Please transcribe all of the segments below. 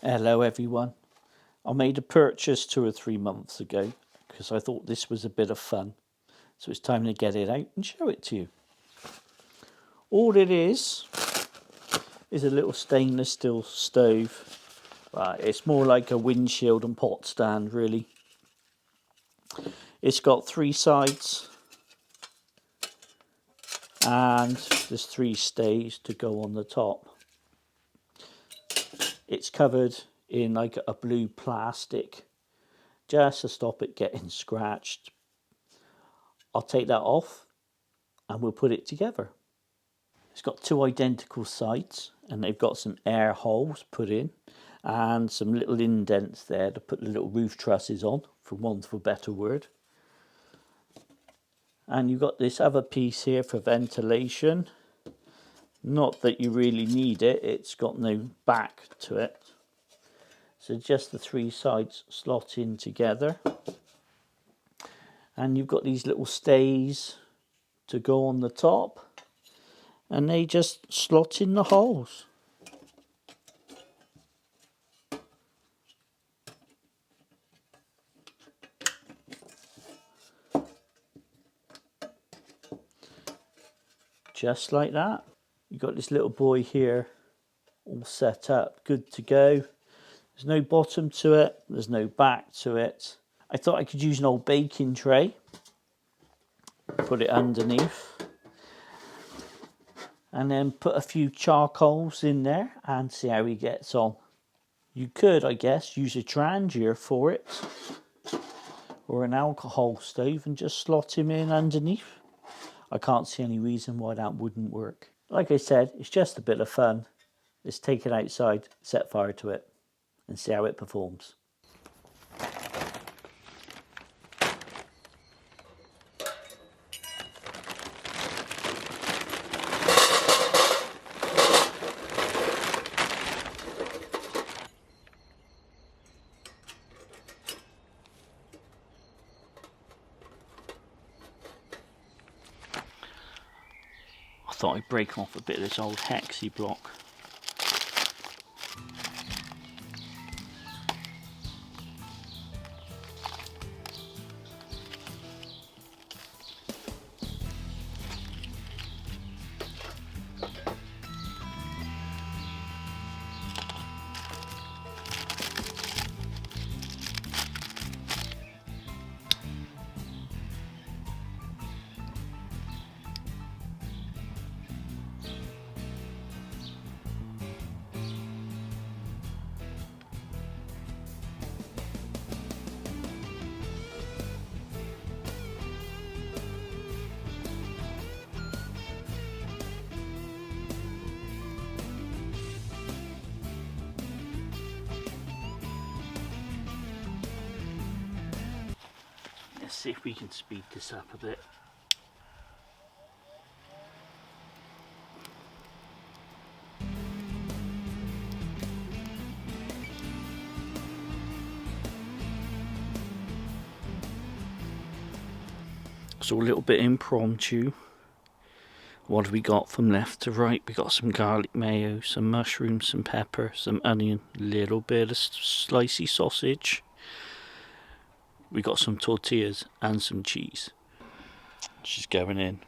Hello everyone. I made a purchase 2 or 3 months ago because I thought this was a bit of fun. So it's time to get it out and show it to you. All it is a little stainless steel stove. It's more like a windshield and pot stand really. It's got 3 sides and there's 3 stays to go on the top. It's covered in like a blue plastic just to stop it getting scratched. I'll take that off and we'll put it together. It's got 2 identical sides and they've got some air holes put in and some little indents there to put the little roof trusses on, for want of a better word. And you've got this other piece here for ventilation. Not that you really need it, it's got no back to it. So just the 3 sides slot in together. And you've got these little stays to go on the top. And they just slot in the holes. Just like that. You've got this little boy here all set up, good to go. There's no bottom to it, there's no back to it. I thought I could use an old baking tray, put it underneath, and then put a few charcoals in there and see how he gets on. You could, I guess, use a trangier for it, or an alcohol stove and just slot him in underneath. I can't see any reason why that wouldn't work. Like I said, it's just a bit of fun. Let's take it outside, set fire to it, and see how it performs. I thought I'd break off a bit of this old hexy block. Let's see if we can speed this up a bit. So a little bit impromptu. What have we got from left to right? We got some garlic mayo, some mushrooms, some pepper, some onion, a little bit of slicey sausage. We got some tortillas and some cheese. She's going in.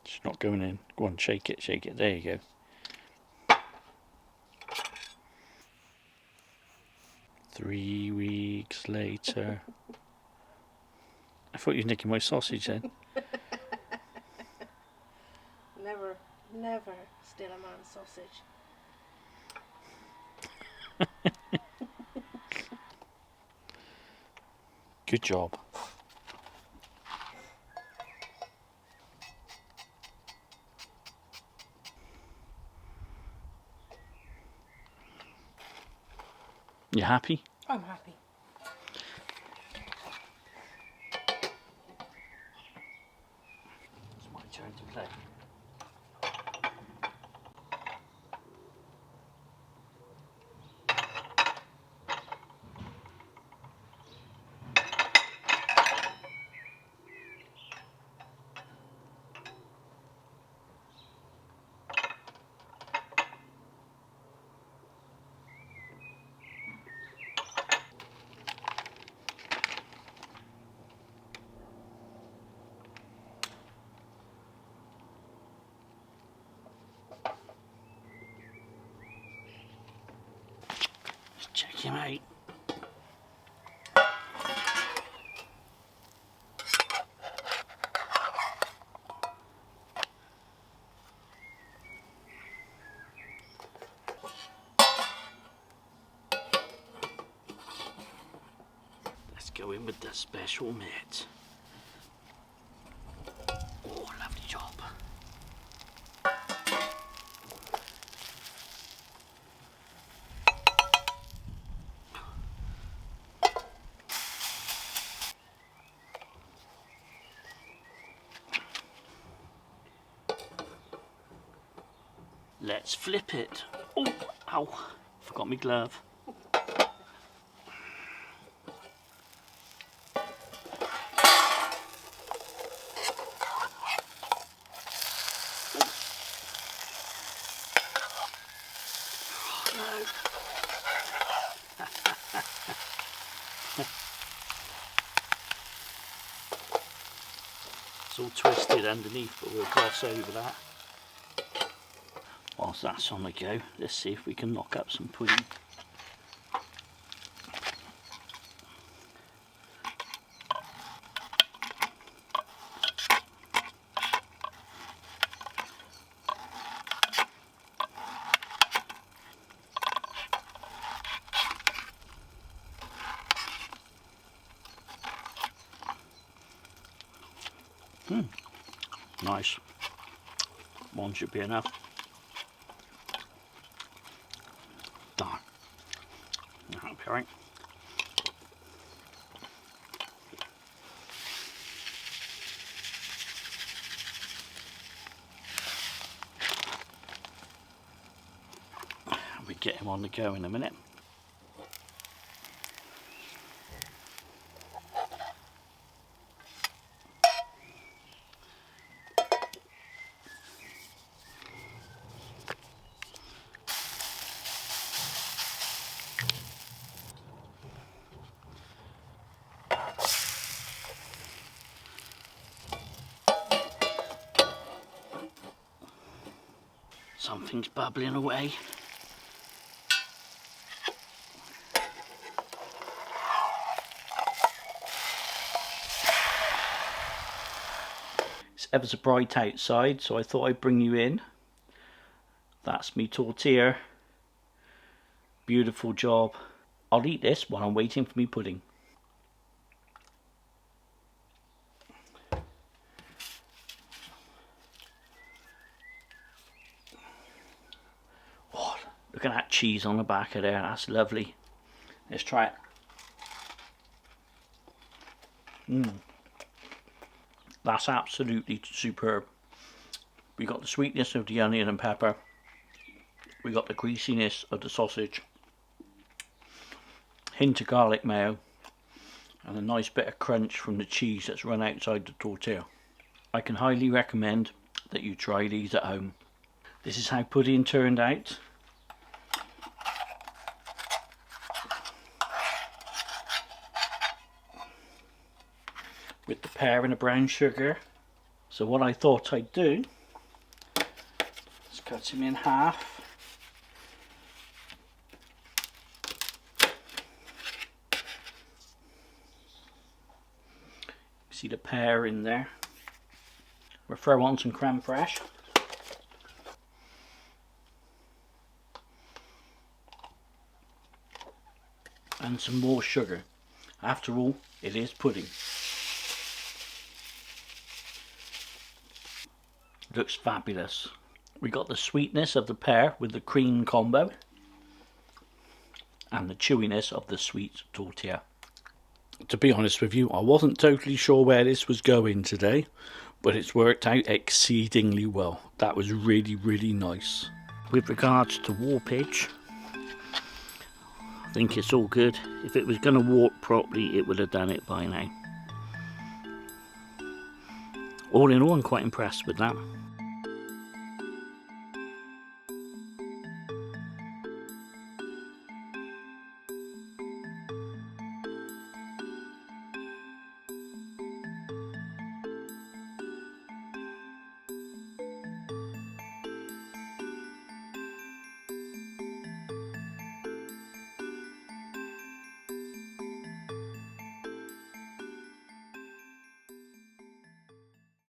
She's not going in. Go on, shake it, shake it. There you go. 3 weeks later. I thought you were nicking my sausage then. Never steal a man's sausage. Good job. You happy? I'm happy. It's my turn to play. go in with the special mitt. Oh, lovely job. Let's flip it. Oh, ow, forgot my glove. It's all twisted underneath, but we'll gloss over that. Whilst that's on the go, let's see if we can knock up some pudding. Nice. One should be enough. Darn. That'll be alright. We get him on the go in a minute. Something's bubbling away. It's ever so bright outside, so I thought I'd bring you in. That's me tortilla. Beautiful job. I'll eat this while I'm waiting for me pudding. Oh, look at that cheese on the back of there, that's lovely. Let's try it. That's absolutely superb. We got the sweetness of the onion and pepper. We got the greasiness of the sausage. Hint of garlic mayo. And a nice bit of crunch from the cheese that's run outside the tortilla. I can highly recommend that you try these at home. This is how pudding turned out. With the pear and the brown sugar. So what I thought I'd do is cut him in half. See the pear in there. We'll throw on some creme fraiche. And some more sugar. After all, it is pudding. Looks fabulous. We got the sweetness of the pear with the cream combo. And the chewiness of the sweet tortilla. To be honest with you, I wasn't totally sure where this was going today, but it's worked out exceedingly well. That was really, really nice. With regards to warpage, I think it's all good. If it was going to warp properly, it would have done it by now. All in all, I'm quite impressed with that.